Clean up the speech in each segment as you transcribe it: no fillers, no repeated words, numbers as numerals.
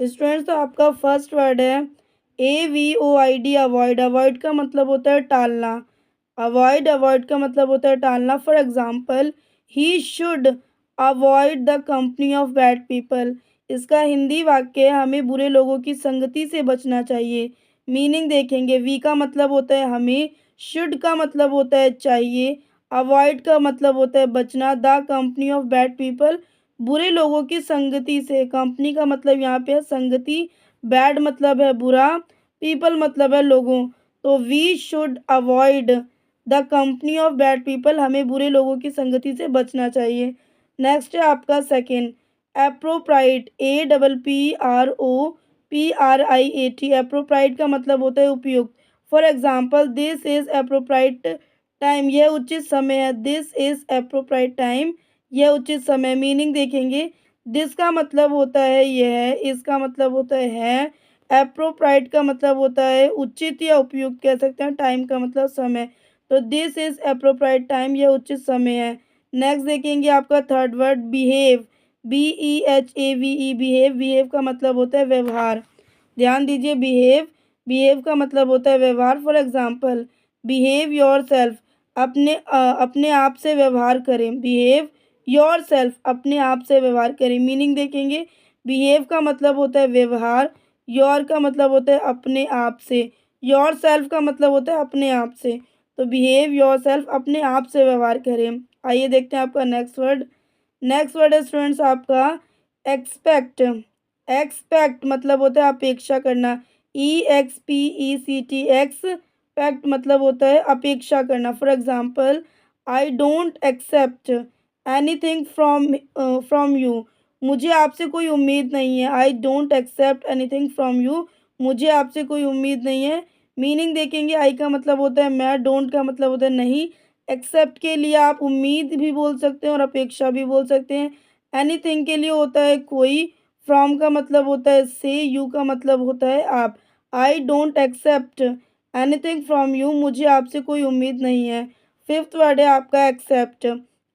Students, तो आपका first word है AVOID, अवॉइड। अवॉइड का मतलब होता है टालना। अवॉइड का मतलब होता है टालना। For example, he should avoid the company of bad people. इसका हिंदी वाक्य है, हमें बुरे लोगों की संगति से बचना चाहिए। मीनिंग देखेंगे, वी का मतलब होता है हमें, शुड का मतलब होता है चाहिए, अवॉइड का मतलब होता है बचना, the company of bad people बुरे लोगों की संगति से। कंपनी का मतलब यहाँ पे है संगति, बैड मतलब है बुरा, पीपल मतलब है लोगों। तो we should avoid the company of bad people, हमें बुरे लोगों की संगति से बचना चाहिए। नेक्स्ट है आपका सेकंड, एप्रोप्राइट। APPROPRIAT। एप्रोप्राइट का मतलब होता है उपयुक्त। For example, this is appropriate time, यह उचित समय है। दिस इज एप्रोप्राइट टाइम, यह उचित समय। मीनिंग देखेंगे, दिस का मतलब होता है यह, इसका मतलब होता है, एप्रोप्राइट का मतलब होता है उचित या उपयुक्त कह सकते हैं, टाइम का मतलब समय। तो दिस इज एप्रोप्राइट टाइम, यह उचित समय है। नेक्स्ट देखेंगे आपका third word, behave. BEHAVE, behave. Behave का मतलब होता है व्यवहार। ध्यान दीजिए, बिहेव, बिहेव का मतलब होता है व्यवहार। For example, behave your self, अपने आप से व्यवहार करें। बिहेव योर सेल्फ, अपने आप से व्यवहार करें। मीनिंग देखेंगे, बिहेव का मतलब होता है व्यवहार, योर का मतलब होता है अपने आप से, योर सेल्फ का मतलब होता है अपने आप से। तो बिहेव योर सेल्फ, अपने आप से व्यवहार करें। आइए देखते हैं आपका नेक्स्ट वर्ड। नेक्स्ट वर्ड है स्टूडेंट्स आपका एक्सपेक्ट। एक्सपेक्ट मतलब होता है अपेक्षा करना। EXPECT, एक्सपेक्ट मतलब होता है अपेक्षा करना। For example, I don't expect anything from you, मुझे आपसे कोई उम्मीद नहीं है। I don't expect anything from you, मुझे आपसे कोई उम्मीद नहीं है। मीनिंग देखेंगे, आई का मतलब होता है मैं, डोंट का मतलब होता है नहीं, एक्सेप्ट के लिए आप उम्मीद भी बोल सकते हैं और अपेक्षा भी बोल सकते हैं। एनीथिंग के लिए होता है कोई, फ्रॉम का मतलब होता है से, यू का मतलब होता है आप। I don't expect anything from you, मुझे आपसे कोई उम्मीद नहीं है। फिफ्थ वर्ड है आपका एक्सेप्ट।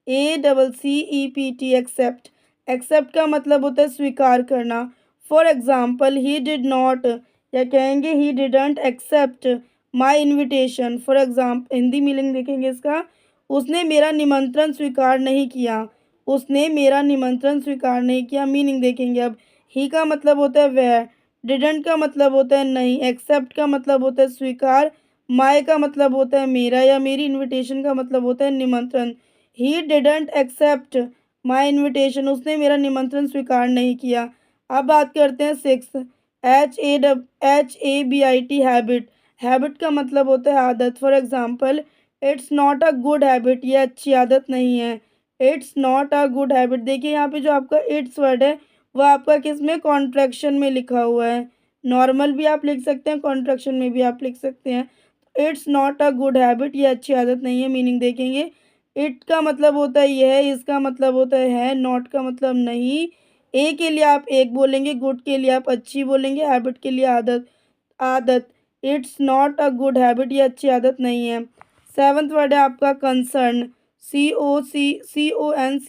ACCEPT, accept. एक्सेप्ट का मतलब होता है स्वीकार करना। For example, he did not, या कहेंगे he didn't accept my invitation. For example, Hindi meaning देखेंगे इसका, उसने मेरा निमंत्रण स्वीकार नहीं किया। उसने मेरा निमंत्रण स्वीकार नहीं किया। मीनिंग देखेंगे अब, ही का मतलब होता है वह, डिडंट का मतलब होता है नहीं, एक्सेप्ट का मतलब होता है स्वीकार, माई का मतलब होता है मेरा या मेरी, इन्विटेशन का मतलब होता है निमंत्रण। He didn't accept my invitation, उसने मेरा निमंत्रण स्वीकार नहीं किया। अब बात करते हैं सिक्स, HABIT, हैबिट। हैबिट का मतलब होता है आदत। For example, it's not a good habit, ये अच्छी आदत नहीं है। It's not a good habit, देखिए यहाँ पे जो आपका इट्स वर्ड है वो आपका किस में, कॉन्ट्रैक्शन में लिखा हुआ है। नॉर्मल भी आप लिख सकते हैं, कॉन्ट्रैक्शन में भी आप लिख सकते हैं। It's not a good habit, ये अच्छी आदत नहीं है। मीनिंग देखेंगे, इट का मतलब होता है यह, इसका मतलब होता है, नॉट का मतलब नहीं। ए के लिए आप एक बोलेंगे, गुड के लिए आप अच्छी बोलेंगे, हैबिट के लिए आदत। आदत, it's not a good habit, ये अच्छी आदत नहीं है। सेवन्थ वर्ड है आपका कंसर्न। CONCERN,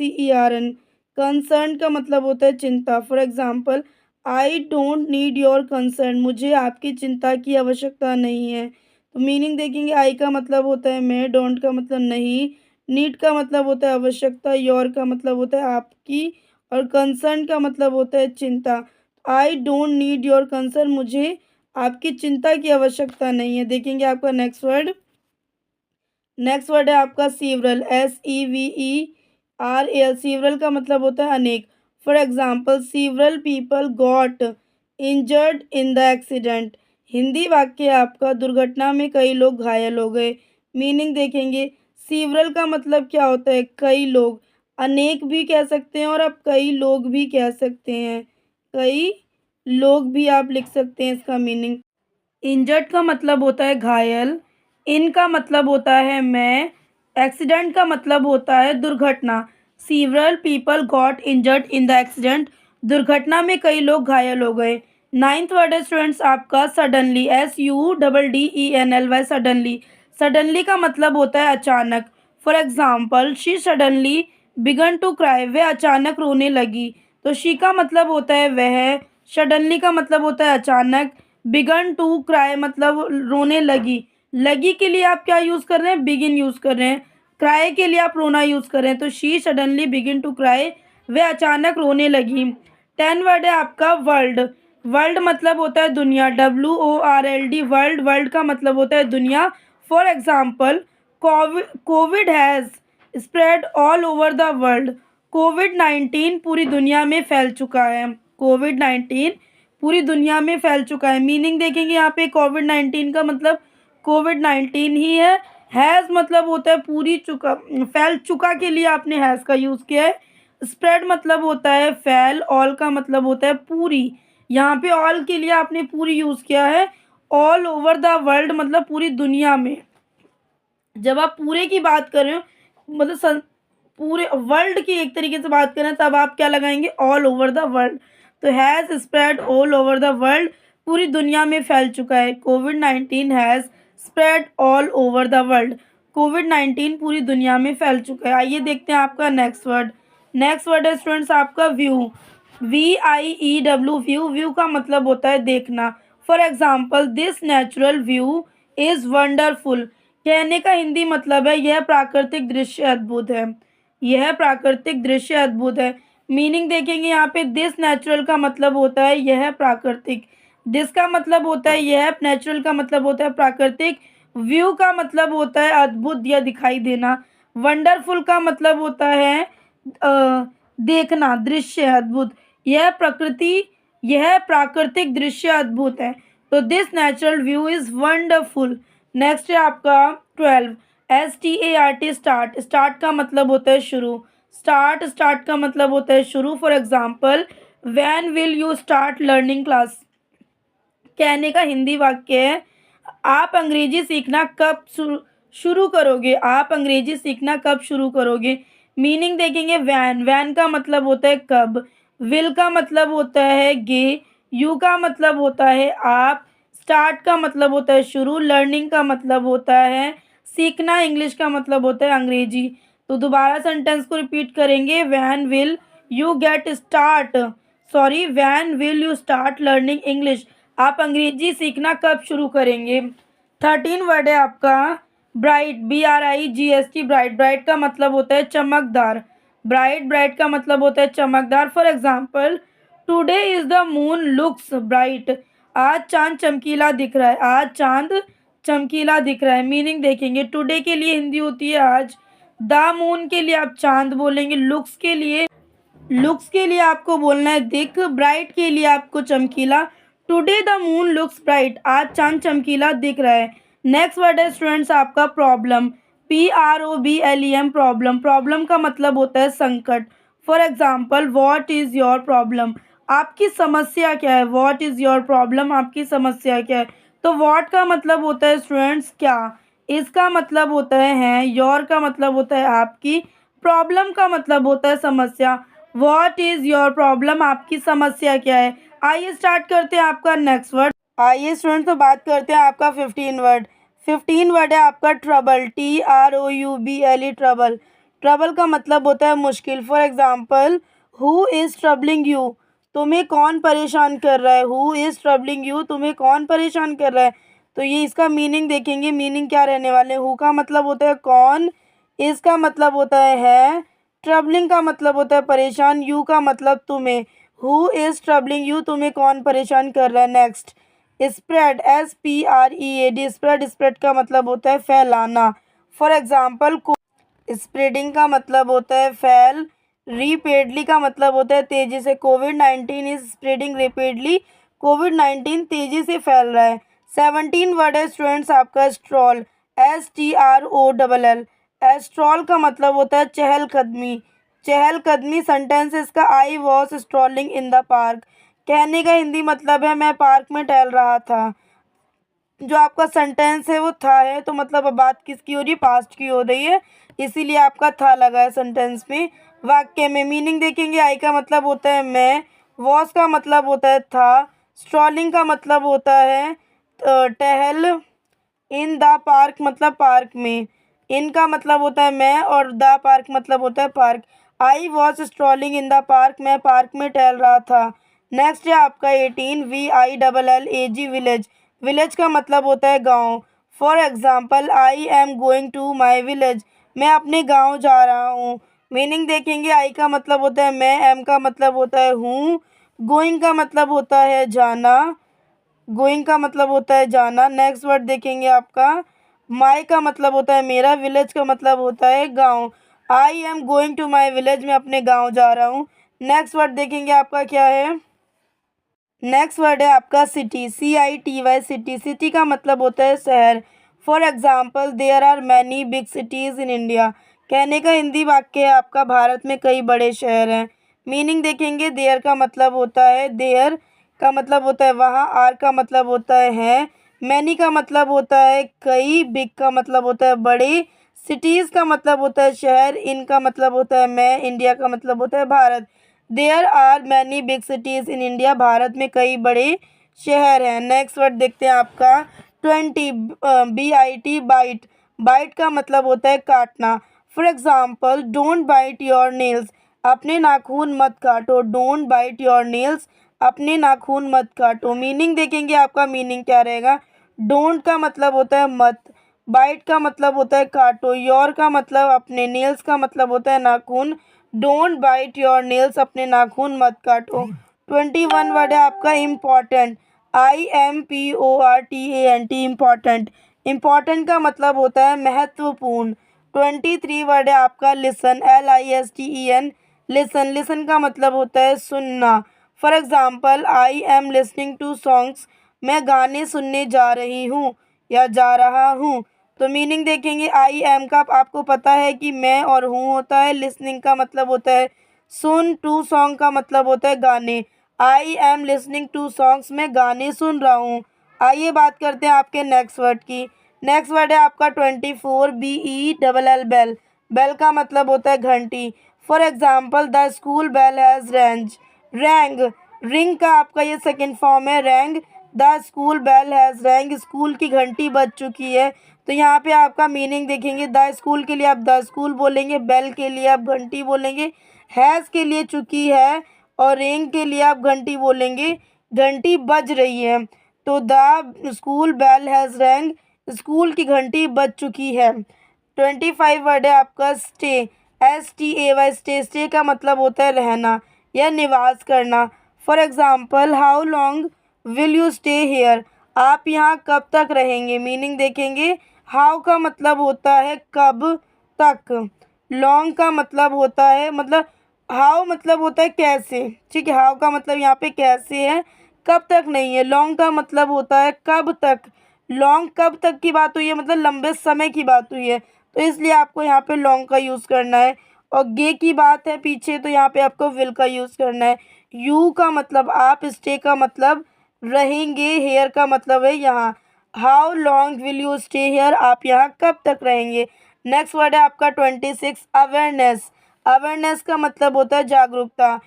कंसर्न का मतलब होता है चिंता। For example, I don't need your concern, मुझे आपकी चिंता की आवश्यकता नहीं है। तो मीनिंग देखेंगे, आई का मतलब होता है मैं, डोंट का मतलब नहीं, नीड का मतलब होता है आवश्यकता, योर का मतलब होता है आपकी, और कंसर्न का मतलब होता है चिंता। I don't need your concern, मुझे आपकी चिंता की आवश्यकता नहीं है। देखेंगे आपका नेक्स्ट वर्ड। नेक्स्ट वर्ड है आपका सीवरल। SEVERAL, सीवरल का मतलब होता है अनेक। For example, several people got injured in the accident, Hindi वाक्य है आपका, दुर्घटना में कई लोग घायल हो गए। मीनिंग देखेंगे, सीवरल का मतलब क्या होता है, कई लोग, अनेक भी कह सकते हैं और आप कई लोग भी कह सकते हैं, कई लोग भी आप लिख सकते हैं इसका मीनिंग। इंजर्ड का मतलब होता है घायल, इन का मतलब होता है मैं, एक्सीडेंट का मतलब होता है दुर्घटना। Several people got injured in the accident, दुर्घटना में कई लोग घायल हो गए। नाइन्थ वर्ड है स्टूडेंट्स आपका सडनली। SUDDENLY, suddenly. सडनली का मतलब होता है अचानक। For example, she suddenly began to cry, वह अचानक रोने लगी। तो शी का मतलब होता है वह, सडनली का मतलब होता है अचानक। बिगन टू क्राई मतलब रोने लगी। लगी के लिए आप क्या यूज़ कर रहे हैं, बिगिन यूज़ कर रहे हैं। क्राई के लिए आप रोना यूज़ कर रहे हैं, तो she suddenly begin to cry, वे अचानक रोने लगी। 10 वर्ड है आपका वर्ल्ड। वर्ल्ड मतलब होता है दुनिया, WORLD वर्ल्ड। वर्ल्ड का मतलब होता है दुनिया। For example covid has spread all over the world. कोविड-19 पूरी दुनिया में फैल चुका है। कोविड-19 पूरी दुनिया में फैल चुका है। मीनिंग देखेंगे यहाँ पे कोविड-19 का मतलब कोविड-19 ही है। हैज़ मतलब होता है पूरी चुका, फैल चुका के लिए आपने हैज़ का यूज़ किया है। स्प्रेड मतलब होता है फैल। ऑल का मतलब होता है पूरी। यहाँ पे ऑल के लिए आपने पूरी यूज़ किया है। ऑल ओवर द वर्ल्ड मतलब पूरी दुनिया में। जब आप पूरे की बात कर रहे हो मतलब पूरे वर्ल्ड की एक तरीके से बात करें, तब आप क्या लगाएंगे, ऑल ओवर द वर्ल्ड। तो has spread all over the world, पूरी दुनिया में फैल चुका है। कोविड-19 has spread all over the world. कोविड-19 पूरी दुनिया में फैल चुका है। आइए देखते हैं आपका नेक्स्ट वर्ड। नेक्स्ट वर्ड है स्टूडेंट्स आपका व्यू। VIEW view. व्यू का मतलब होता है देखना। For example this natural view is wonderful. कहने का हिंदी मतलब है यह प्राकृतिक दृश्य अद्भुत है। यह प्राकृतिक दृश्य अद्भुत है। मीनिंग देखेंगे यहाँ पे दिस नेचुरल का मतलब होता है यह प्राकृतिक। दिस का मतलब होता है यह, नेचुरल का मतलब होता है प्राकृतिक। व्यू का मतलब होता है अद्भुत या दिखाई देना। वंडरफुल का मतलब होता है देखना, दृश्य अद्भुत। यह प्राकृतिक दृश्य अद्भुत है। तो this natural view is wonderful. Next है आपका 12। START start. स्टार्ट का मतलब होता है शुरू। स्टार्ट का मतलब होता है शुरू। For example when will you start learning class. कहने का हिंदी वाक्य है आप अंग्रेजी सीखना कब शुरू करोगे। आप अंग्रेजी सीखना कब शुरू करोगे। मीनिंग देखेंगे वैन। वैन का मतलब होता है कब। विल का मतलब होता है गे। यू का मतलब होता है आप। स्टार्ट का मतलब होता है शुरू। लर्निंग का मतलब होता है सीखना। इंग्लिश का मतलब होता है अंग्रेजी। तो दोबारा सेंटेंस को रिपीट करेंगे। When will you get start, sorry when will you start learning English. आप अंग्रेजी सीखना कब शुरू करेंगे। 13 वर्ड है आपका ब्राइट। BRIGHT bright. ब्राइट का मतलब होता है चमकदार। ब्राइट का मतलब होता है चमकदार। For example today is the moon looks bright. आज चांद चमकीला दिख रहा है। आज चांद चमकीला दिख रहा है। मीनिंग देखेंगे टुडे के लिए हिंदी होती है आज। द मून के लिए आप चांद बोलेंगे। लुक्स के लिए आपको बोलना है दिख। ब्राइट के लिए आपको चमकीला। Today the moon looks bright. आज चांद चमकीला दिख रहा है। नेक्स्ट वर्ड है स्टूडेंट्स आपका प्रॉब्लम। PROBLEM problem. प्रॉब्लम का मतलब होता है संकट। For example what is your problem. आपकी समस्या क्या है। व्हाट इज़ योर प्रॉब्लम, आपकी समस्या क्या है। तो व्हाट का मतलब होता है स्टूडेंट्स क्या। इसका मतलब होता है योर का मतलब होता है आपकी। प्रॉब्लम का मतलब होता है समस्या। व्हाट इज़ योर प्रॉब्लम, आपकी समस्या क्या है। आइए स्टार्ट करते हैं आपका नेक्स्ट वर्ड। आइए स्टूडेंट तो बात करते हैं आपका 15 वर्ड। 15 वर्ड है आपका ट्रबल। TROUBLE trouble. ट्रबल का मतलब होता है मुश्किल। For example who is troubling you. तुम्हें कौन परेशान कर रहा है। हु इज़ ट्रबलिंग यू, तुम्हें कौन परेशान कर रहा है। तो ये इसका मीनिंग देखेंगे। मीनिंग क्या रहने वाले। हु का मतलब होता है कौन। इसका मतलब होता है ट्रबलिंग का मतलब होता है परेशान। यू का मतलब तुम्हें। हु इज़ ट्रबलिंग यू, तुम्हें कौन परेशान कर रहा है। Next spread. SPREAD spread. Spread का मतलब होता है फैलाना। फॉर एग्जाम्पल स्प्रेडिंग का मतलब होता है फैल। रिपेडली का मतलब होता है तेजी से। कोविड-19 इज स्प्रेडिंग रेपिडली। कोविड-19 तेजी से फैल रहा है। 17 वर्ड है स्टूडेंट्स आपका स्ट्रॉल। STROLL। स्ट्रॉल का मतलब होता है चहलकदमी। चहलकदमी सेंटेंस इसका I was strolling in the park. कहने का हिंदी मतलब है मैं पार्क में टहल रहा था। जो आपका सेंटेंस है वो था है, तो मतलब अब बात किसकी हो रही है, पास्ट की हो रही है, इसीलिए आपका था लगा है सेंटेंस में। वाक्य में मीनिंग देखेंगे। आई का मतलब होता है मैं। वॉज का मतलब होता है था। स्ट्रॉलिंग का मतलब होता है टहल। इन द पार्क मतलब पार्क में। इन का मतलब होता है मैं और द पार्क मतलब होता है park. I was strolling in the park, मैं पार्क में टहल रहा था। नेक्स्ट है आपका 18 VILLAG विलेज। विलेज का मतलब होता है गांव। For example I am going to my village, मैं अपने गांव जा रहा हूँ। मीनिंग देखेंगे, आई का मतलब होता है मैं, एम का मतलब होता है हूँ, गोइंग का मतलब होता है जाना, गोइंग का मतलब होता है जाना। नेक्स्ट वर्ड देखेंगे आपका माई का मतलब होता है मेरा, विलेज का मतलब होता है गांव। I am going to my village, मैं अपने गांव जा रहा हूँ। नेक्स्ट वर्ड देखेंगे आपका क्या है। नेक्स्ट वर्ड है आपका सिटी, CITY सिटी। सिटी का मतलब होता है शहर। For example there are many big cities in India, कहने का हिंदी वाक्य है आपका भारत में कई बड़े शहर हैं। मीनिंग देखेंगे, देयर का मतलब होता है देयर का मतलब होता है वहाँ, आर का मतलब होता है मैनी का मतलब होता है कई, बिग का मतलब होता है बड़े, सिटीज़ का मतलब होता है शहर, इन का मतलब होता है मैं, इंडिया का मतलब होता है Bharat. There are many big cities in India, Bharat में कई बड़े शहर हैं। नेक्स्ट वर्ड देखते हैं आपका 20 BIT बाइट। बाइट का मतलब होता है काटना। For example don't bite your nails, अपने नाखून मत काटो। डोंट बाइट योर नेल्स, अपने नाखून मत काटो। मीनिंग देखेंगे आपका मीनिंग क्या रहेगा। डोंट का मतलब होता है मत, बाइट का मतलब होता है काटो, योर का मतलब अपने, नेल्स का मतलब होता है नाखून। डोंट बाइट योर नेल्स, अपने नाखून मत काटो। 21 वर्ड है आपका इम्पॉर्टेंट, IMPORTANT इम्पॉर्टेंट। इम्पॉर्टेंट का मतलब होता है महत्वपूर्ण। 23 वर्ड है आपका लिसन, LISTEN लिसन। लिसन का मतलब होता है सुनना। For example I am listening to songs, मैं गाने सुनने जा रही हूँ या जा रहा हूँ। तो मीनिंग देखेंगे, आई एम का आपको पता है कि मैं और हूँ होता है। लिसनिंग का मतलब होता है सुन, टू सॉन्ग का मतलब होता है गाने। I am listening to songs, मैं गाने सुन रहा हूँ। आइए बात करते हैं आपके नेक्स्ट वर्ड की। नेक्स्ट वर्ड है आपका 24 BELL बेल। बेल का मतलब होता है घंटी। For example the school bell has rang. Ring का आपका ये सेकेंड फॉर्म है rang. The school bell has rang, school की घंटी बज चुकी है। तो यहाँ पे आपका मीनिंग देखेंगे, द स्कूल के लिए आप द स्कूल बोलेंगे, बेल के लिए आप घंटी बोलेंगे, हैज़ के लिए चुकी है, और रिंग के लिए आप घंटी बोलेंगे, घंटी बज रही है। तो the school bell has rang, school की घंटी बज चुकी है। 25 वर्ड है आपका स्टे, STAY स्टे। स्टे का मतलब होता है रहना या निवास करना। For example how long will you stay here, आप यहाँ कब तक रहेंगे। मीनिंग देखेंगे, हाउ का मतलब होता है कब तक, लॉन्ग का मतलब होता है मतलब हाउ मतलब होता है कैसे, ठीक है। हाउ का मतलब यहाँ पे कैसे है, कब तक नहीं है। लॉन्ग का मतलब होता है कब तक, लॉन्ग कब तक की बात हुई है, मतलब लंबे समय की बात हुई है, तो इसलिए आपको यहाँ पे लॉन्ग का यूज़ करना है। और गे की बात है पीछे, तो यहाँ पे आपको विल का यूज़ करना है। यू का मतलब आप, स्टे का मतलब रहेंगे, हेयर का मतलब है यहाँ। How long will you stay here, आप यहाँ कब तक रहेंगे। नेक्स्ट वर्ड है आपका 26 अवेयरनेस। अवेयरनेस का मतलब होता है जागरूकता,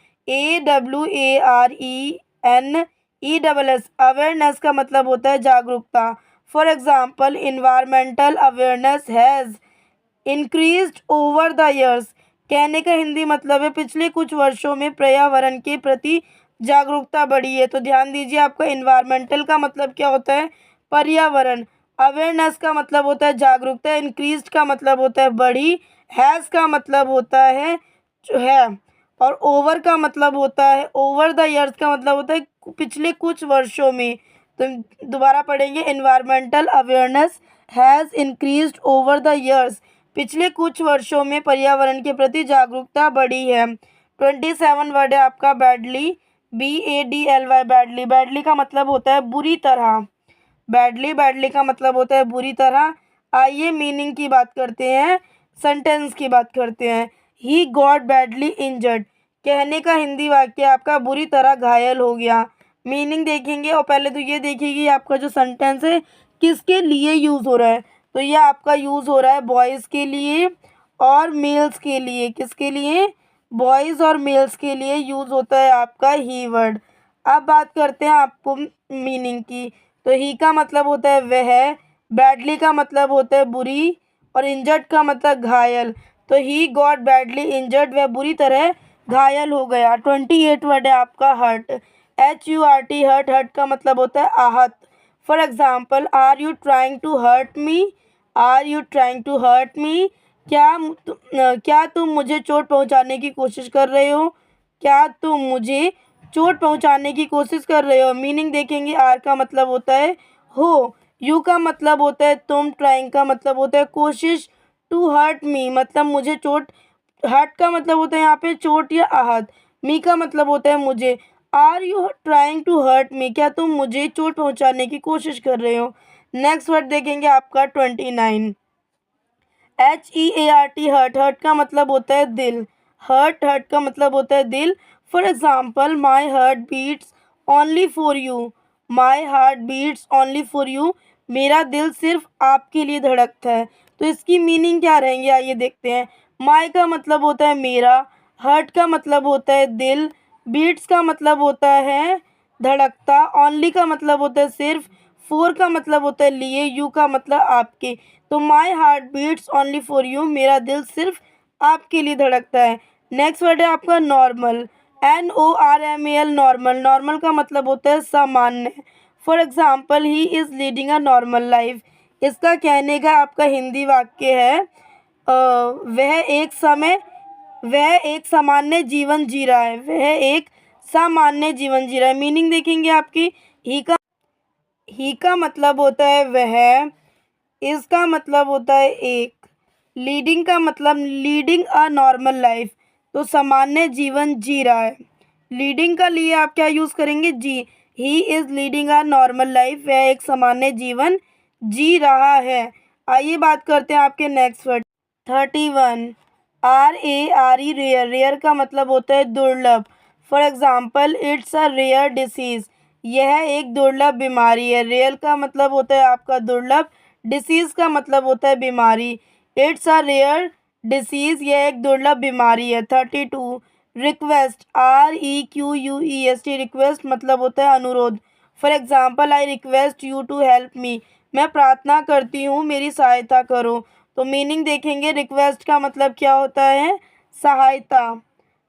AWARENESS। अवेयरनेस का मतलब होता है जागरूकता। For example environmental awareness has increased over the years, कहने का हिंदी मतलब है पिछले कुछ वर्षों में पर्यावरण के प्रति जागरूकता बढ़ी है। तो ध्यान दीजिए, आपका इन्वायरमेंटल का मतलब क्या होता है, पर्यावरण। अवेयरनेस का मतलब होता है जागरूकता, इंक्रीज्ड का मतलब होता है बढ़ी, हैज़ का मतलब होता है जो है, और ओवर का मतलब होता है, ओवर द ईयर्स का मतलब होता है पिछले कुछ वर्षों में। तो दोबारा पढ़ेंगे, environmental awareness has increased over the years, पिछले कुछ वर्षों में पर्यावरण के प्रति जागरूकता बढ़ी है। 27 वर्ड है आपका बैडली, BADLY बैडली। बैडली का मतलब होता है बुरी तरह, बैडली, बैडली का मतलब होता है बुरी तरह। आइए मीनिंग की बात करते हैं, सेंटेंस की बात करते हैं। ही गॉट बैडली इंजर्ड, कहने का हिंदी वाक्य आपका बुरी तरह घायल हो गया। मीनिंग देखेंगे, और पहले तो ये देखिए आपका जो सेंटेंस है किसके लिए यूज़ हो रहा है। तो ये आपका यूज़ हो रहा है बॉयज़ के लिए और मेल्स के लिए। किसके लिए, बॉयज़ और मेल्स के लिए यूज़ होता है आपका ही वर्ड। अब बात करते हैं आपको मीनिंग की। तो ही का मतलब होता है वह, बैडली का मतलब होता है बुरी, और इंजर्ड का मतलब घायल। तो ही गॉट बैडली इंजर्ड, वह बुरी तरह घायल हो गया। 28 वर्ड है आपका हर्ट। HURT हर्ट, हर्ट का मतलब होता है आहत। For example, are you trying to hurt me, are you trying to hurt me, क्या तुम मुझे चोट पहुंचाने की कोशिश कर रहे हो, क्या तुम मुझे चोट पहुंचाने की कोशिश कर रहे हो। मीनिंग देखेंगे, आर का मतलब होता है हो, यू का मतलब होता है तुम, ट्राइंग का मतलब होता है कोशिश, टू हर्ट मी मतलब मुझे चोट, हर्ट का मतलब होता है यहाँ पे चोट या आहत, मी का मतलब होता है मुझे। Are you trying to hurt me, क्या तुम मुझे चोट पहुंचाने की कोशिश कर रहे हो। नेक्स्ट वर्ड देखेंगे आपका 29, HEART हर्ट, हर्ट का मतलब होता है दिल, हर्ट, हर्ट का मतलब होता है दिल। For example, my heart beats only for you, my heart beats only for you, मेरा दिल सिर्फ आपके लिए धड़कता है। तो इसकी मीनिंग क्या रहेंगे, आइए देखते हैं। माई का मतलब होता है मेरा, हर्ट का मतलब होता है दिल, बीट्स का मतलब होता है धड़कता, ओनली का मतलब होता है सिर्फ, फोर का मतलब होता है लिए, यू का मतलब आपके। तो my heart beats only for you, मेरा दिल सिर्फ आपके लिए धड़कता है। नेक्स्ट वर्ड है आपका नॉर्मल, NORMAL नॉर्मल, नॉर्मल का मतलब होता है सामान्य। For example, he is leading a normal life, इसका कहने का आपका हिंदी वाक्य है वह एक सामान्य जीवन जी रहा है, वह एक सामान्य जीवन जी रहा है। मीनिंग देखेंगे आपकी, ही का मतलब होता है वह, इसका मतलब होता है एक, लीडिंग का मतलब लीडिंग अ नॉर्मल लाइफ, तो सामान्य जीवन जी रहा है। लीडिंग का लिए आप क्या यूज़ करेंगे, जी, he is leading a normal life, वह एक सामान्य जीवन जी रहा है। आइए बात करते हैं आपके next word 31, RARE rare, rare का मतलब होता है दुर्लभ। For example, it's a rare disease, यह एक दुर्लभ बीमारी है। रेयर का मतलब होता है आपका दुर्लभ, डिसीज़ का मतलब होता है बीमारी। इट्स अ रेयर डिसीज़, यह एक दुर्लभ बीमारी है। 32, रिक्वेस्ट, REQUEST, रिक्वेस्ट मतलब होता है अनुरोध। For example, I request you to help me, मैं प्रार्थना करती हूँ मेरी सहायता करो। तो मीनिंग देखेंगे, रिक्वेस्ट का मतलब क्या होता है, सहायता,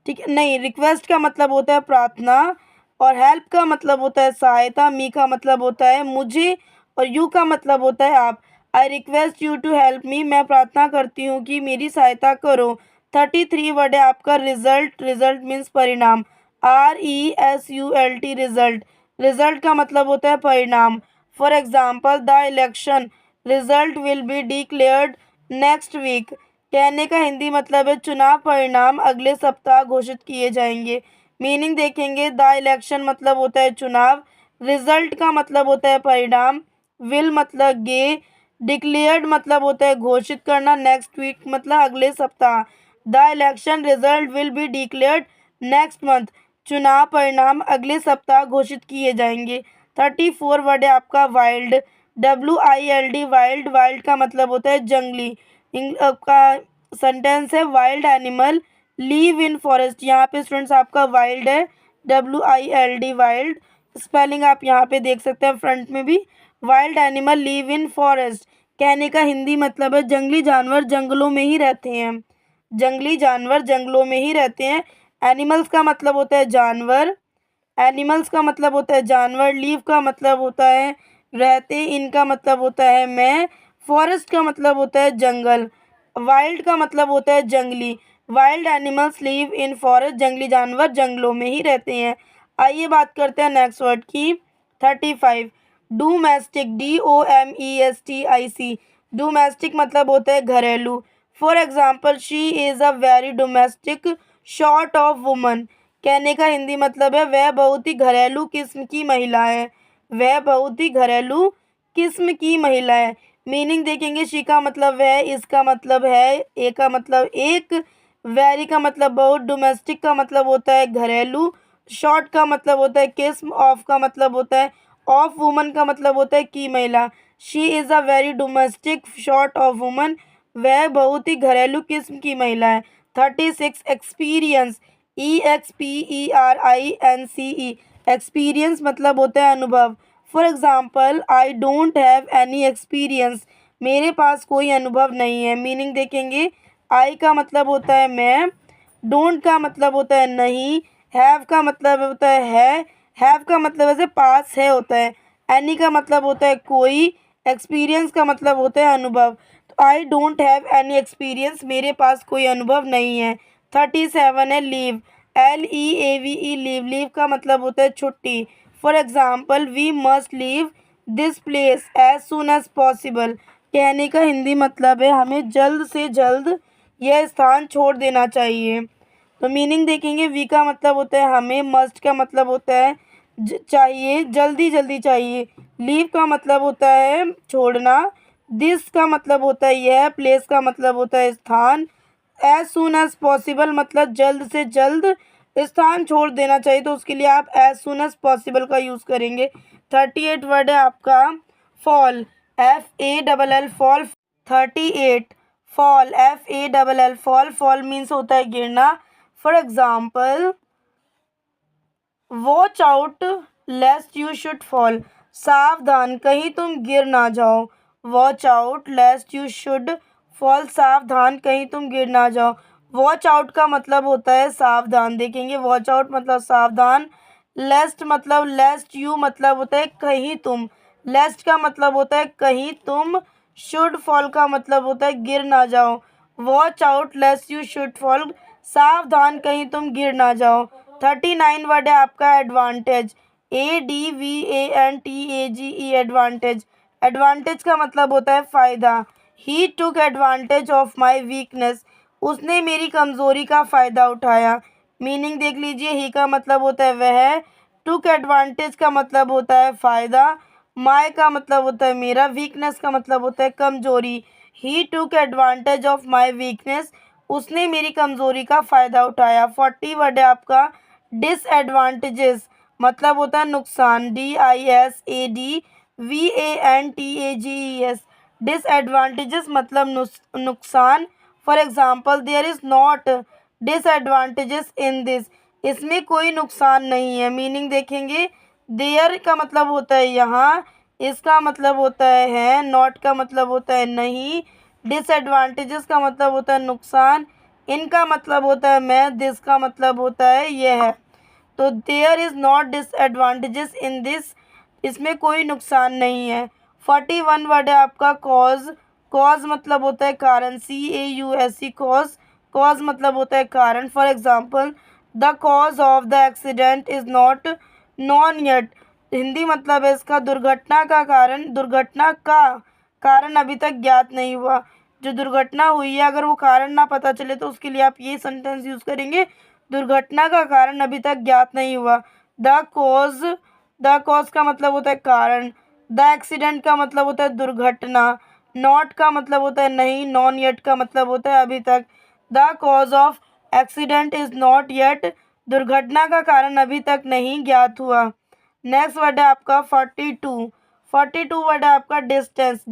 ठीक है, नहीं, रिक्वेस्ट का मतलब होता है प्रार्थना, और हेल्प का मतलब होता है सहायता, मी का मतलब होता है मुझे, और यू का मतलब होता है आप। I request you to help me, मैं प्रार्थना करती हूँ कि मेरी सहायता करो। 33 वर्ड है आपका रिजल्ट, रिजल्ट मीन्स परिणाम, RESULT रिजल्ट, रिजल्ट का मतलब होता है परिणाम। For example, the election result will be declared next week, कहने का हिंदी मतलब है चुनाव परिणाम अगले सप्ताह घोषित किए जाएंगे। मीनिंग देखेंगे, द इलेक्शन मतलब होता है चुनाव, रिजल्ट का मतलब होता है परिणाम, विल मतलब गे, डिक्लेयर्ड मतलब होता है घोषित करना, नेक्स्ट वीक मतलब अगले सप्ताह। The election result will be declared next month, चुनाव परिणाम अगले सप्ताह घोषित किए जाएंगे। 34 वर्ड है आपका वाइल्ड, WILD, वाइल्ड, वाइल्ड का मतलब होता है जंगली। आपका सेंटेंस है, वाइल्ड एनिमल लीव इन फॉरेस्ट, यहाँ पे स्टूडेंट्स आपका वाइल्ड है, WILD वाइल्ड, स्पेलिंग आप यहाँ पे देख सकते हैं फ्रंट में भी। वाइल्ड एनिमल लीव इन फॉरेस्ट, कहने का हिंदी मतलब है जंगली जानवर जंगलों में ही रहते हैं, जंगली जानवर जंगलों में ही रहते हैं। एनिमल्स का मतलब होता है जानवर, एनिमल्स का मतलब होता है जानवर, लीव का मतलब होता है रहते, इनका मतलब होता है मैं, फॉरेस्ट का मतलब होता है जंगल, वाइल्ड का मतलब होता है जंगली। वाइल्ड एनिमल्स लीव इन फॉरेस्ट, जंगली जानवर जंगलों में ही रहते हैं। आइए बात करते हैं नेक्स्ट वर्ड की 35, डोमेस्टिक, DOMESTIC, डोमेस्टिक मतलब होता है घरेलू। For example, she is a very domestic short of woman, कहने का हिंदी मतलब है वह बहुत ही घरेलू किस्म की महिला है, वह बहुत ही घरेलू किस्म की महिला है। मीनिंग देखेंगे, शी का मतलब वह, इसका मतलब है, ए का मतलब एक, वेरी का मतलब बहुत, डोमेस्टिक का मतलब होता है घरेलू, शॉर्ट का मतलब होता है किस्म, ऑफ का मतलब होता है, ऑफ वुमन का मतलब होता है की महिला। She is a very domestic short of woman, वह बहुत ही घरेलू किस्म की महिला है। 36, एक्सपीरियंस, EXPERINCE, एक्सपीरियंस मतलब होता है अनुभव। For example, I don't have any experience, मेरे पास कोई अनुभव नहीं है। मीनिंग देखेंगे, आई का मतलब होता है मैं, डोंट का मतलब होता है नहीं, हैव का मतलब होता है हैव का मतलब ऐसे पास है होता है, एनी का मतलब होता है कोई, एक्सपीरियंस का मतलब होता है अनुभव। तो I don't have any experience, मेरे पास कोई अनुभव नहीं है। 37 है लीव, LEAVE लीव, लीव का मतलब होता है छुट्टी। For example we must leave this place as soon as possible, कहने का हिंदी मतलब है हमें जल्द से जल्द यह स्थान छोड़ देना चाहिए। तो मीनिंग देखेंगे, वी का मतलब होता है हमें, मस्ट का मतलब होता है चाहिए, जल्दी जल्दी चाहिए। लीव का मतलब होता है छोड़ना। दिस का मतलब होता है यह, प्लेस का मतलब होता है स्थान। एज सुन एज पॉसिबल मतलब जल्द से जल्द स्थान छोड़ देना चाहिए, तो उसके लिए आप एज सुन एज पॉसिबल का यूज़ करेंगे। 38 वर्ड है आपका fall, FALL fall. 38 fall, FALL fall, fall means होता है गिरना। For example watch out लेस्ट you should fall, सावधान कहीं तुम गिर ना जाओ। Watch out लेस्ट you should fall, सावधान कहीं तुम गिर ना जाओ। वॉच आउट का मतलब होता है सावधान, देखेंगे वॉच आउट मतलब सावधान। लेस्ट मतलब, लेस्ट यू मतलब होता है कहीं तुम, लेस्ट का मतलब होता है कहीं तुम। शुड फॉल का मतलब होता है गिर ना जाओ। Watch out लेस्ट you should fall, सावधान कहीं तुम गिर ना जाओ। 39 वर्ड है आपका एडवांटेज, ADVANTAGE एडवांटेज। एडवांटेज का मतलब होता है फ़ायदा। He took advantage of my weakness, उसने मेरी कमज़ोरी का फ़ायदा उठाया। मीनिंग देख लीजिए, ही का मतलब होता है वह, टुक एडवांटेज का मतलब होता है फ़ायदा, माई का मतलब होता है मेरा, वीकनेस का मतलब होता है कमज़ोरी। He took advantage of my weakness, उसने मेरी कमज़ोरी का फ़ायदा उठाया। 40 वर्ड है आपका डिसएडवांटेजेस, मतलब होता है नुकसान, DISADVANTAGES। डिसएडवांटेजेस मतलब नुकसान। For example there is not disadvantages in this, इसमें कोई नुकसान नहीं है। मीनिंग देखेंगे, देयर का मतलब होता है यहाँ, इसका मतलब होता है नॉट का मतलब होता है नहीं, डिसएडवांटेजेस का मतलब होता है नुकसान, इनका मतलब होता है मैं, दिस का मतलब होता है यह है। तो there is not disadvantages in this, इसमें कोई नुकसान नहीं है। 41 वर्ड है आपका कॉज, कॉज मतलब होता है कारण, CAUSE कॉज, कॉज मतलब होता है कारण। For example the cause of the accident is not non yet, Hindi मतलब है इसका दुर्घटना का कारण, दुर्घटना का कारण अभी तक ज्ञात नहीं हुआ। जो दुर्घटना हुई है अगर वो कारण ना पता चले तो उसके लिए आप ये सेंटेंस यूज़ करेंगे, दुर्घटना का कारण अभी तक ज्ञात नहीं हुआ। द कॉज, द कॉज का मतलब होता है कारण, द एक्सीडेंट का मतलब होता है दुर्घटना, नॉट का मतलब होता है नहीं, नॉन येट का मतलब होता है अभी तक। The cause of accident is not yet, दुर्घटना का कारण अभी तक नहीं ज्ञात हुआ। नेक्स्ट वर्ड है आपका 42, 42 वर्ड है आपका डिस्टेंस,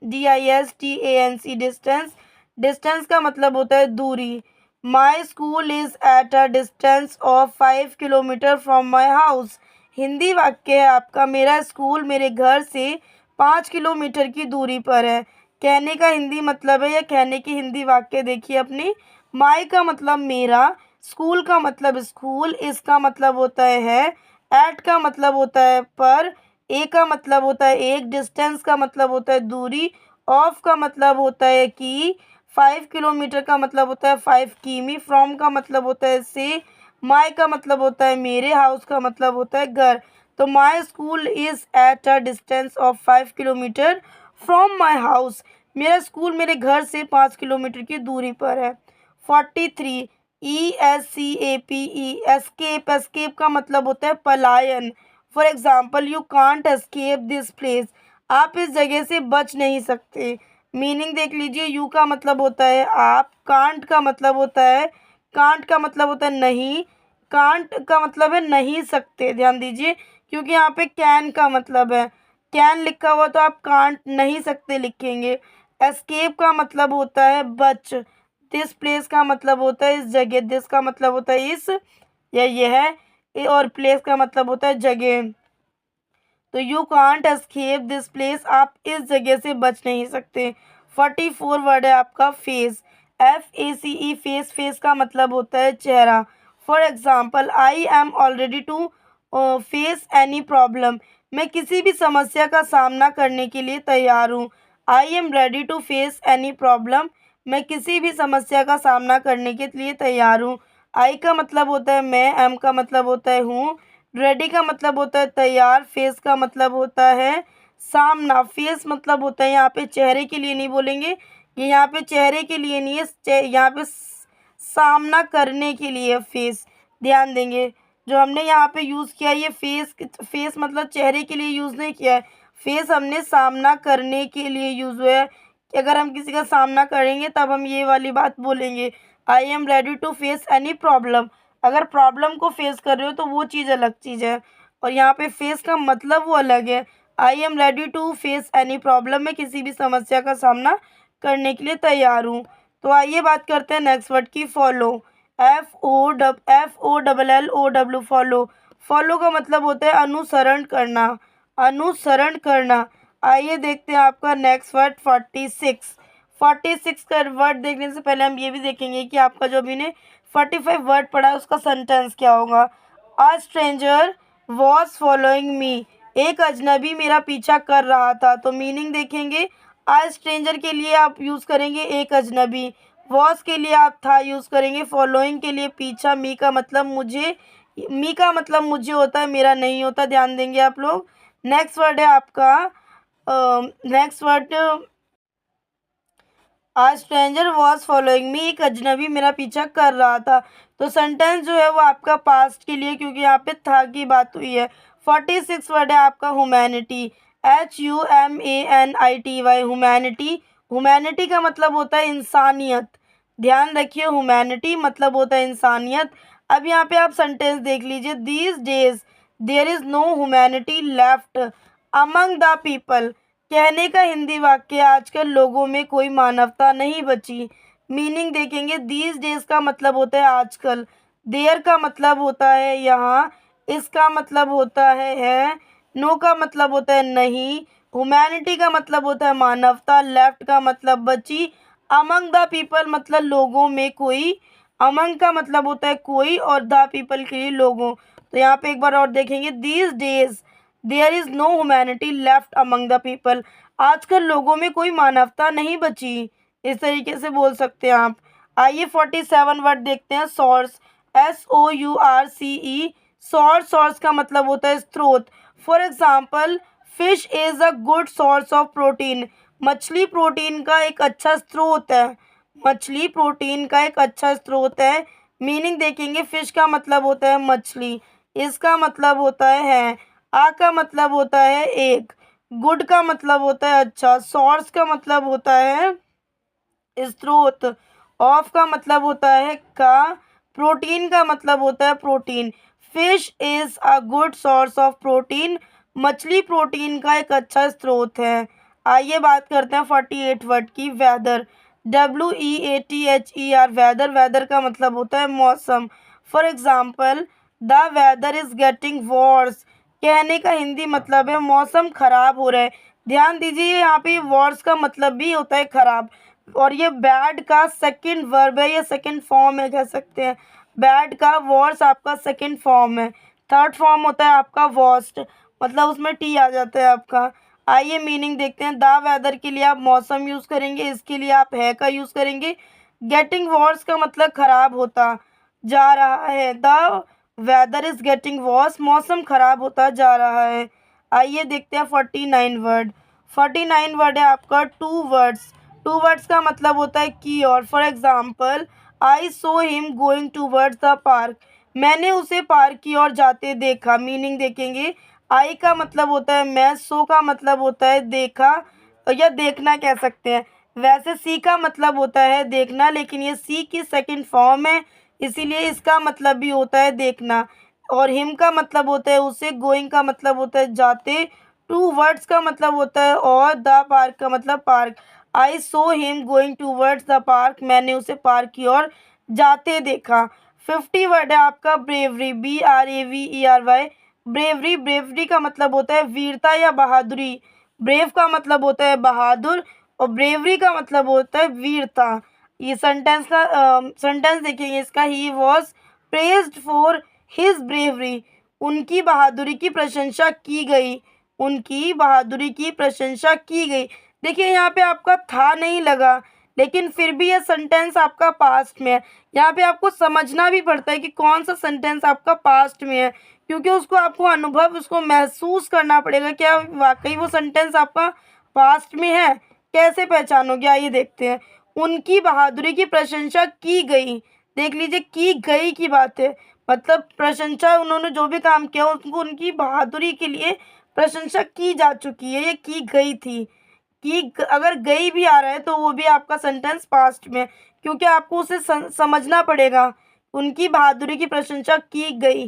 DISTANC डिस्टेंस, डिस्टेंस का मतलब होता है दूरी। My school is at a distance of 5 kilometre from my house, Hindi वाक्य है आपका, मेरा स्कूल मेरे घर से 5 किलोमीटर की दूरी पर है। कहने का हिंदी मतलब है, या कहने की हिंदी वाक्य देखिए अपनी। माई का मतलब मेरा, स्कूल का मतलब स्कूल, इसका मतलब होता है एट का मतलब होता है पर, ए का मतलब होता है एक, डिस्टेंस का मतलब होता है दूरी, ऑफ का मतलब होता है कि, 5 किलोमीटर का मतलब होता है 5 किमी, फ्रॉम का मतलब होता है से, माई का मतलब होता है मेरे, हाउस का मतलब होता है घर। तो my school is at a distance of 5 kilometre from my house, मेरा स्कूल मेरे घर से 5 किलोमीटर की दूरी पर है। 43 ESCAPE एस्केप, एस्केप का मतलब होता है पलायन। For example you can't escape this place, आप इस जगह से बच नहीं सकते। मीनिंग देख लीजिए, यू का मतलब होता है आप, कांट का मतलब होता है, कांट का मतलब होता है नहीं, कांट का मतलब है नहीं सकते, ध्यान दीजिए क्योंकि यहाँ पे कैन का मतलब है, कैन लिखा हुआ तो आप कांट नहीं सकते लिखेंगे। एस्केप का मतलब होता है बच, दिस प्लेस का मतलब होता है इस जगह, दिस का मतलब होता है इस या यह, और प्लेस का मतलब होता है जगह। तो you can't escape this place, आप इस जगह से बच नहीं सकते। 44 वर्ड है आपका फेस, FACE फेस, फेस का मतलब होता है चेहरा। For example I am already to face any problem, मैं किसी भी समस्या का सामना करने के लिए तैयार हूँ। I am ready to face any problem, मैं किसी भी समस्या का सामना करने के लिए तैयार हूँ। आई का मतलब होता है मैं, एम का मतलब होता है हूँ, रेडी का मतलब होता है तैयार, फेस का मतलब होता है सामना। फेस मतलब होता है यहाँ पे चेहरे के लिए नहीं बोलेंगे, ये यहाँ पे चेहरे के लिए नहीं है, यहाँ पे सामना करने के लिए फेस, ध्यान देंगे। जो हमने यहाँ पे यूज़ किया ये फेस मतलब चेहरे के लिए यूज़ नहीं किया है, फेस हमने सामना करने के लिए यूज़ हुआ है कि अगर हम किसी का सामना करेंगे तब हम ये वाली बात बोलेंगे, I am ready to face any problem. अगर प्रॉब्लम को फेस कर रहे हो तो वो चीज़ अलग चीज़ है, और यहाँ पे फेस का मतलब वो अलग है। I am ready to face any problem, मैं किसी भी समस्या का सामना करने के लिए तैयार हूँ। तो आइए बात करते हैं नेक्स्ट वर्ड की, फॉलो। FOLLO, follow. फॉलो का मतलब होता है अनुसरण करना, अनुसरण करना। आइए देखते हैं आपका नेक्स्ट वर्ड 46। 46 का वर्ड देखने से पहले हम ये भी देखेंगे कि आपका जो अभी ने 45 वर्ड पढ़ा है उसका सेंटेंस क्या होगा। A stranger was following me, एक अजनबी मेरा पीछा कर रहा था। तो मीनिंग देखेंगे, अ स्ट्रेंजर के लिए आप यूज़ करेंगे एक अजनबी, वॉज के लिए आप था यूज़ करेंगे, फॉलोइंग के लिए पीछा, मी का मतलब मुझे, मी का मतलब मुझे होता है, मेरा नहीं होता, ध्यान देंगे आप लोग। नेक्स्ट वर्ड है आपका, next word, a stranger was following me, एक अजनबी मेरा पीछा कर रहा था। तो सेंटेंस जो है वो आपका पास्ट के लिए, क्योंकि यहाँ पे था की बात हुई है। 46 वर्ड है आपका ह्यूमैनिटी, HUMANITY, ह्यूमैनिटी। ह्यूमैनिटी का मतलब होता है इंसानियत, ध्यान रखिए, ह्यूमैनिटी मतलब होता है इंसानियत। अब यहाँ पे आप सेंटेंस देख लीजिए, these days there is no humanity left among the people, कहने का हिंदी वाक्य, आजकल लोगों में कोई मानवता नहीं बची। मीनिंग देखेंगे, दीज डेज का मतलब होता है आजकल, देयर का मतलब होता है यहाँ, इसका मतलब होता है, नो का मतलब होता है नहीं, ह्यूमैनिटी का मतलब होता है मानवता, लेफ्ट का मतलब बची, अमंग द पीपल मतलब लोगों में कोई, अमंग का मतलब होता है कोई, और द पीपल के लिए लोगों। तो यहाँ पे एक बार और देखेंगे, these days there is no humanity left among the people, आजकल लोगों में कोई मानवता नहीं बची, इस तरीके से बोल सकते हैं आप। आइए 47 वर्ड देखते हैं, सोर्स, SOURCE, सोर्स, सोर्स का मतलब होता है स्रोत। For example, fish is a good source of protein, मछली प्रोटीन का एक अच्छा स्रोत है, मछली प्रोटीन का एक अच्छा स्रोत है। मीनिंग देखेंगे, फिश का मतलब होता है मछली, इसका मतलब होता है, आ का मतलब होता है एक, गुड का मतलब होता है अच्छा, सोर्स का मतलब होता है स्रोत, ऑफ का मतलब होता है का, प्रोटीन का मतलब होता है protein. Fish is a good source of protein, मछली प्रोटीन का एक अच्छा स्रोत है। आइए बात करते हैं 48 वर्ड की, वेदर, WEATHER, वेदर, वेदर का मतलब होता है मौसम। For example, the weather is getting worse, कहने का हिंदी मतलब है मौसम खराब हो रहा है। ध्यान दीजिए, यहाँ पे वर्स का मतलब भी होता है खराब, और ये बैड का सेकंड वर्ब है, ये सेकंड फॉर्म है, कह सकते हैं। बैड का वर्स आपका सेकंड फॉर्म है, थर्ड फॉर्म होता है आपका वर्स्ट, मतलब उसमें टी आ जाता है आपका। आइए मीनिंग देखते हैं, द वेदर के लिए आप मौसम यूज़ करेंगे, इसके लिए आप है का यूज़ करेंगे। गेटिंग वर्स का मतलब खराब होता जा रहा है, the weather is getting worse, मौसम खराब होता जा रहा है। आइए देखते हैं 49 वर्ड। 49 वर्ड है आपका, टू वर्ड्स, टू वर्ड्स का मतलब होता है की और। For example, I saw him going towards the park, मैंने उसे पार्क की ओर जाते देखा। मीनिंग देखेंगे, आई का मतलब होता है मैं, सो का मतलब होता है देखा या देखना कह सकते हैं। वैसे सी का मतलब होता है देखना, लेकिन ये सी की सेकंड फॉर्म है, इसीलिए इसका मतलब भी होता है देखना। और हिम का मतलब होता है उसे, गोइंग का मतलब होता है जाते, टू वर्ड्स का मतलब होता है और, द पार्क का मतलब park. I saw him going towards the park, मैंने उसे पार्क की ओर जाते देखा। 50 वर्ड है आपका, ब्रेवरी, BRAVERY, ब्रेवरी, ब्रेवरी का मतलब होता है वीरता या बहादुरी, ब्रेव का मतलब होता है बहादुर, और ब्रेवरी का मतलब होता है वीरता। ये सेंटेंस का सेंटेंस देखेंगे इसका, he was praised for his bravery, उनकी बहादुरी की प्रशंसा की गई, उनकी बहादुरी की प्रशंसा की गई। देखिए यहाँ पे आपका था नहीं लगा, लेकिन फिर भी ये सेंटेंस आपका पास्ट में है। यहाँ पे आपको समझना भी पड़ता है कि कौन सा सेंटेंस आपका पास्ट में है, क्योंकि उसको आपको अनुभव, उसको महसूस करना पड़ेगा क्या वाकई वो सेंटेंस आपका पास्ट में है। कैसे पहचानोगे आइए देखते हैं। उनकी बहादुरी की प्रशंसा की गई, देख लीजिए की गई की बात है, मतलब प्रशंसा, उन्होंने जो भी काम किया उनको उनकी बहादुरी के लिए प्रशंसा की जा चुकी है, ये की गई थी। अगर गई भी आ रहा है तो वो भी आपका सेंटेंस पास्ट में, क्योंकि आपको उसे समझना पड़ेगा। उनकी बहादुरी की प्रशंसा की गई,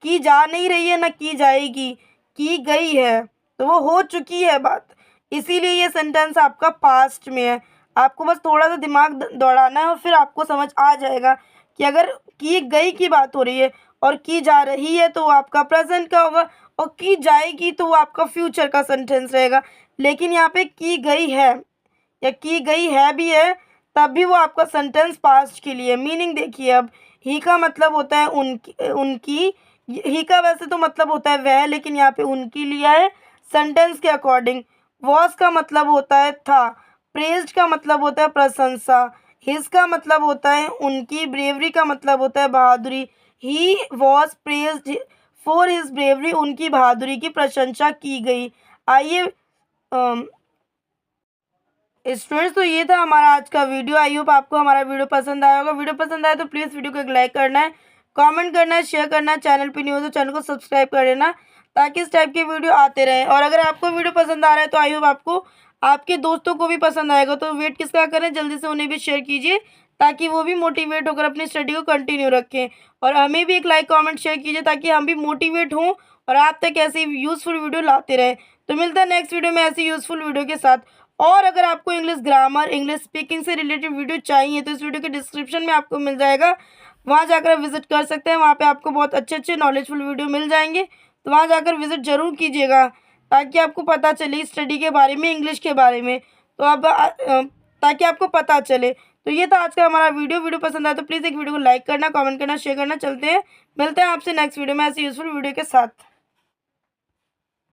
की जा नहीं रही है ना की जाएगी, की गई है, तो वो हो चुकी है बात, इसीलिए ये सेंटेंस आपका पास्ट में है। आपको बस थोड़ा सा दिमाग दौड़ाना है और फिर आपको समझ आ जाएगा कि अगर की गई की बात हो रही है और की जा रही है तो वो आपका प्रेजेंट का होगा, और की जाएगी तो वो आपका फ्यूचर का सेंटेंस रहेगा। लेकिन यहाँ पे की गई है या की गई है भी है, तब भी वो आपका सेंटेंस पास्ट के लिए। मीनिंग देखिए, अब ही का मतलब होता है उनकी, ही का वैसे तो मतलब होता है वह, लेकिन यहाँ पे उनकी लिया है सेंटेंस के अकॉर्डिंग। वॉस का मतलब होता है था, प्रेज्ड का मतलब होता है प्रशंसा, हिज का मतलब होता है उनकी, ब्रेवरी का मतलब होता है बहादुरी। He was praised for his bravery, उनकी बहादुरी की प्रशंसा की गई। आइए स्टूडेंट्स, तो ये था हमारा आज का वीडियो। आई होप आपको हमारा वीडियो पसंद आया होगा। वीडियो पसंद आया तो प्लीज़ वीडियो को एक लाइक करना है, कमेंट करना है, शेयर करना है। चैनल पे न्यू हो तो चैनल को सब्सक्राइब कर लेना, ताकि इस टाइप के वीडियो आते रहें। और अगर आपको वीडियो पसंद आ रहा है तो आई होप आपको आपके दोस्तों को भी पसंद आएगा। तो वेट किसका करें, जल्दी से उन्हें भी शेयर कीजिए, ताकि वो भी मोटिवेट होकर अपनी स्टडी को कंटिन्यू रखें। और हमें भी एक लाइक कमेंट शेयर कीजिए, ताकि हम भी मोटिवेट हों और आप तक ऐसी यूज़फुल वीडियो लाते रहें। तो मिलता है नेक्स्ट वीडियो में ऐसी यूज़फुल वीडियो के साथ। और अगर आपको इंग्लिश ग्रामर, इंग्लिश स्पीकिंग से रिलेटेड वीडियो चाहिए तो इस वीडियो के डिस्क्रिप्शन में आपको मिल जाएगा, वहाँ जाकर विजिट कर सकते हैं। वहाँ पे आपको बहुत अच्छे अच्छे नॉलेजफुल वीडियो मिल जाएंगे, तो वहाँ जाकर विजिट ज़रूर कीजिएगा, ताकि आपको पता चले स्टडी के बारे में, इंग्लिश के बारे में। तो अब ताकि आपको पता चले। तो ये था आज का हमारा वीडियो पसंद आया तो प्लीज़ एक वीडियो को लाइक करना, कमेंट करना, शेयर करना। चलते हैं, मिलते हैं आपसे नेक्स्ट वीडियो में ऐसी यूजफुल वीडियो के साथ।